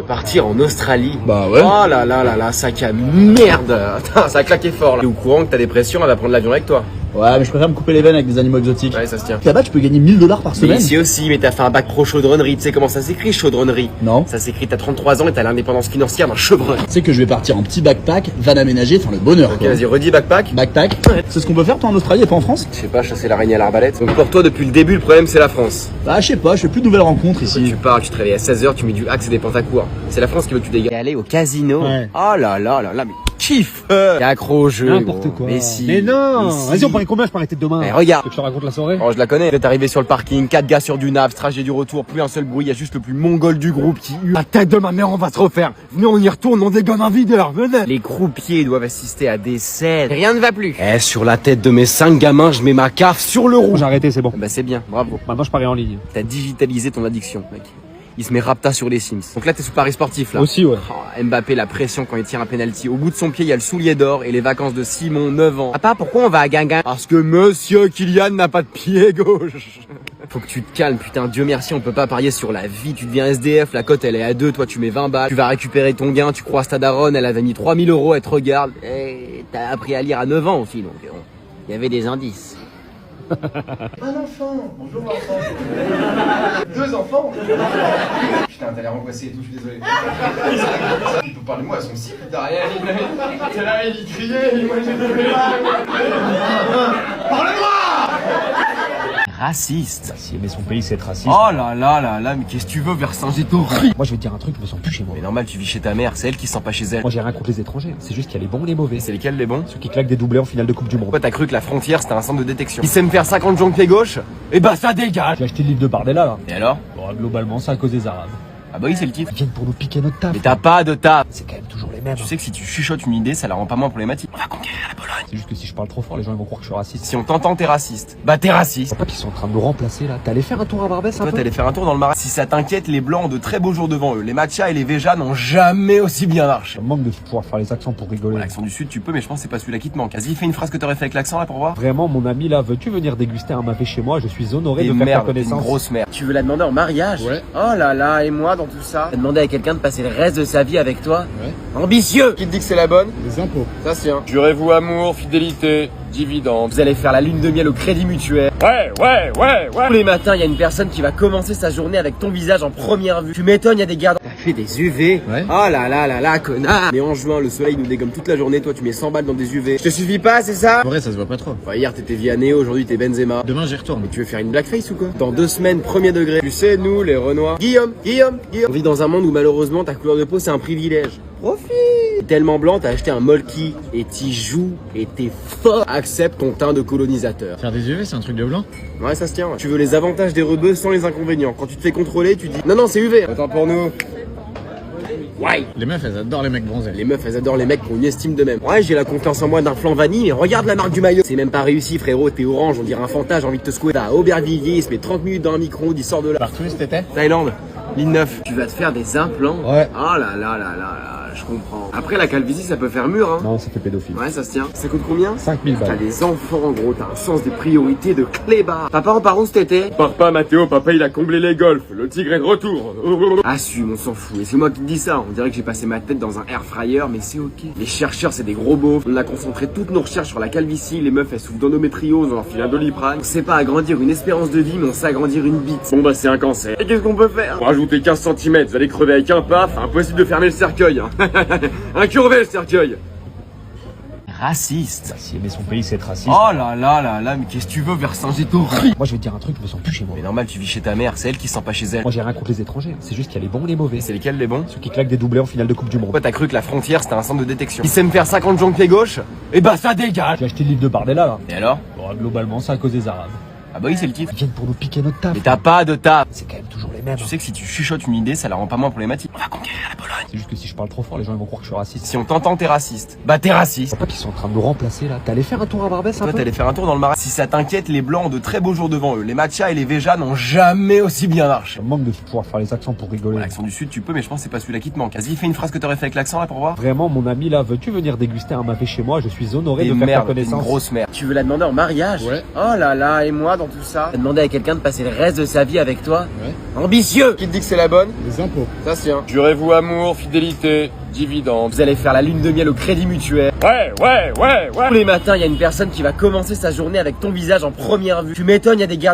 Partir en Australie. Bah ouais. Oh là là là là, sac à merde. Attends, ça a claqué fort là. T'es au courant que ta dépression, elle va prendre l'avion avec toi? Ouais, mais je préfère me couper les veines avec des animaux exotiques. Ouais, ça se tient. Là-bas, tu peux gagner 1000 $ par Mais semaine. ici aussi, mais t'as fait un bac pro chaudronnerie. Tu sais comment ça s'écrit, chaudronnerie? Non. Ça s'écrit, t'as 33 ans et t'as l'indépendance financière d'un chevreul. Tu sais que je vais partir en petit backpack, van aménagé, enfin le bonheur Ok, quoi. vas-y, redis backpack. Backpack. C'est ce qu'on peut faire toi en Australie et pas en France? Je sais pas, chasser l'araignée à l'arbalète. Donc pour toi, depuis le début, le problème c'est la France. Bah je sais pas, je fais plus de nouvelles rencontres Quand ici. tu pars, tu te réveilles à 16h, tu mets du axe et des pantacours. C'est la France qui veut que tu dégages. Et aller au casino. Ouais. Oh là là là là, mais kiff. T'es accro au jeu. N'importe gros. quoi. Mais si. Mais non. Mais si. Vas-y, on parie combien? Je peux arrêter demain. Eh, regarde. Tu veux que je te raconte la soirée? Oh, je la connais. Vous êtes arrivé sur le parking, 4 gars sur du nav, trajet du retour, plus un seul bruit, il y a juste le plus mongol du groupe qui hurle. La tête de ma mère, on va se refaire. Venez, on y retourne, on dégonne un videur. Venez. Les croupiers doivent assister à des scènes. Rien ne va plus. Eh, sur la tête de mes 5 gamins, je mets ma caffe sur le rouge. J'ai arrêté, c'est bon. Bah c'est bien, bravo. Maintenant, je parie en ligne. T'as digitalisé ton addiction, mec. Il se met rapta sur les Sims. Donc là, t'es sous Paris sportif, là. Aussi, ouais. Oh, Mbappé, la pression quand il tire un penalty. Au bout de son pied, il y a le soulier d'or et les vacances de Simon, 9 ans. Papa, pourquoi on va à Guingamp? Parce que monsieur Kylian n'a pas de pied gauche. Faut que tu te calmes, putain, Dieu merci, on peut pas parier sur la vie. Tu deviens SDF, la cote elle est à 2, toi tu mets 20 balles. Tu vas récupérer ton gain, tu croises ta daronne, elle avait mis 3000 €, elle te regarde. Et t'as appris à lire à 9 ans aussi, donc il y avait des indices. Un enfant. Bonjour enfant. 2 enfants. Putain, t'as l'air angoissé et tout, je suis désolé. Il peut parler de moi à son cycle, t'as rien. T'es là, il criait, et moi j'étais là. Parle-moi. Raciste. Si aimer son pays, c'est être raciste. Oh là là là là, mais qu'est-ce que tu veux, Vercingétorix? Moi, je vais te dire un truc, je me sens plus chez moi. Mais normal, tu vis chez ta mère, c'est elle qui se sent pas chez elle. Moi, j'ai rien contre les étrangers. C'est juste qu'il y a les bons et les mauvais. C'est lesquels les bons? Ceux qui claquent des doublés en finale de Coupe du Monde. Pourquoi t'as cru que la frontière c'était un centre de détection? Il sait me faire 50 joncs pied gauche? Eh bah ça dégage! J'ai acheté le livre de Bardella, là. Et alors? Bon, globalement, c'est à cause des Arabes. Ah bah oui, c'est le titre. Ils viennent pour nous piquer notre taf. Mais t'as pas de taf. C'est quand même toujours les mêmes. Tu sais que si tu chuchotes une idée, ça la rend pas moins problématique. On va conquérir la Pologne. C'est juste que si je parle trop fort, les gens ils vont croire que je suis raciste. Si on t'entend, t'es raciste. Bah t'es raciste. C'est pas qu'ils sont en train de nous remplacer là. T'es allé faire un tour à Barbès un Toi, peu? t'allais faire un tour dans le marais. Si ça t'inquiète, les blancs ont de très beaux jours devant eux. Les matchas et les véjas n'ont jamais aussi bien marché. Ça me manque de pouvoir faire les accents pour rigoler. L'accent du sud, tu peux, mais je pense que c'est pas celui-là qui te manque. Vas-y, fais une phrase que t'aurais fait avec l'accent là pour voir. Vraiment, mon ami là, veux-tu venir déguster un mavé chez moi? Je suis honoré T'es de faire ta merde, t'es une connaissance. grosse merde. Tu veux la demander en mariage? Ouais. Oh là là, et moi dans tout ça? T'as demandé à quelqu'un de passer le reste de sa vie avec toi? Ouais. Ambitieux! Qui te dit que c'est la bonne? Les impôts. Ça se tient. Jurez-vous amour, fidélité, dividende. Vous allez faire la lune de miel au crédit mutuel. Ouais. Tous les matins, il y a une personne qui va commencer sa journée avec ton visage en première vue. Tu m'étonnes, il y a des gardes. T'as fait des UV? Ouais. Oh là là là là, connard! Mais en juin, le soleil nous dégomme toute la journée. Toi, tu mets 100 balles dans des UV. Je te suffis pas, c'est ça? En vrai, ça se voit pas trop. Ouais, hier, t'étais Vianney, aujourd'hui, t'es Benzema. Demain, j'y retourne. Mais tu veux faire une blackface ou quoi? Dans 2 semaines, premier degré. Tu sais, nous, les Renois. Guillaume. On vit dans un monde où malheureusement ta couleur de peau c'est un privilège. Profite! T'es tellement blanc, t'as acheté un molki et t'y joues et t'es fort. Accepte ton teint de colonisateur. Faire des UV, c'est un truc de blanc. Ouais, ça se tient. Ouais. Tu veux les avantages des rebeux sans les inconvénients. Quand tu te fais contrôler, tu dis non, c'est UV. Attends pour nous. Ouais. Les meufs, elles adorent les mecs bronzés. Les meufs, elles adorent les mecs qui ont une estime d'eux-mêmes. Ouais, j'ai la confiance en moi d'un flan vanille, mais regarde la marque du maillot. C'est même pas réussi, frérot. T'es orange, on dirait un fantasme, j'ai envie de te secouer. Bah, Aubervilliers, il se met 30 minutes dans un micro, il sort de là. Partout cet été? Thaïlande, ligne 9. Tu vas te faire des implants? Ouais. Oh là là là là, je comprends. Après, la calvitie, ça peut faire mûr, hein. Non, ça fait pédophile. Ouais, ça se tient. Ça coûte combien? 5000 T'as balles. des enfants, en gros, t'as un sens des priorités de clébard. Papa, on part où cet été? Pars pas Mathéo, papa il a comblé les golfs, le tigre est de retour. Assume, on s'en fout. Et c'est moi qui te dis ça. On dirait que j'ai passé ma tête dans un air fryer, mais c'est ok. Les chercheurs, c'est des gros beaufs. On a concentré toutes nos recherches sur la calvitie. Les meufs, elles souffrent d'endométriose, on leur file un Doliprane. On sait pas agrandir une espérance de vie, mais on sait agrandir une bite. Bon bah c'est un cancer. Et qu'est-ce qu'on peut faire? Pour rajouter 15 cm, vous allez crever avec un paf, impossible de fermer le cercueil. Hein. Incurvé le cercueil. Raciste. Si aimer son pays, c'est être raciste. Oh là là là là, mais qu'est-ce que tu veux, Vercingétorix? Moi, je vais te dire un truc, je me sens plus chez moi. Mais normal, tu vis chez ta mère, c'est elle qui se sent pas chez elle. Moi, j'ai rien contre les étrangers. C'est juste qu'il y a les bons et les mauvais. C'est lesquels les bons? Ceux qui claquent des doublés en finale de Coupe du Monde. Pourquoi t'as cru que la frontière c'était un centre de détection? Il sait me faire 50 joncs pied gauche? Eh bah ça dégage! J'ai acheté le livre de Bardella, là. Et alors? Bon, globalement, c'est à cause des Arabes. Ah bah oui, c'est le titre. Ils viennent pour nous piquer notre taf. Mais t'as pas de taf. C'est quand même toujours les mêmes. Tu sais que si tu chuchotes une idée, ça la rend pas moins problématique. On va conquérir la Pologne. C'est juste que si je parle trop fort, les gens ils vont croire que je suis raciste. Si on t'entend, t'es raciste. Bah t'es raciste. C'est pas qu'ils sont en train de nous remplacer là. T'es allé faire un tour à Barbès un Toi, peu? t'allais faire un tour dans le marais. Si ça t'inquiète, les blancs ont de très beaux jours devant eux. Les matchas et les véjas n'ont jamais aussi bien marché. Ça me manque de pouvoir faire les accents pour rigoler. L'accent du sud, tu peux, mais je pense que c'est pas celui-là qui te manque. Vas-y, fais une phrase que t'aurais fait avec l'accent là pour voir. Vraiment, mon ami là, veux-tu venir déguster un mavé chez moi? Je suis honoré T'es de faire ta merde, t'es une connaissance. grosse merde. Tu veux la demander en mariage? Ouais. Oh là là, et moi dans dans tout ça, t'as demandé à quelqu'un de passer le reste de sa vie avec toi. Ouais. Ambitieux. Qui te dit que c'est la bonne? Les impôts. Ça tient. Jurez-vous amour, fidélité, dividende. Vous allez faire la lune de miel au Crédit Mutuel. Ouais. Tous les matins, il y a une personne qui va commencer sa journée avec ton visage en première vue. Tu m'étonnes, il y a des gardes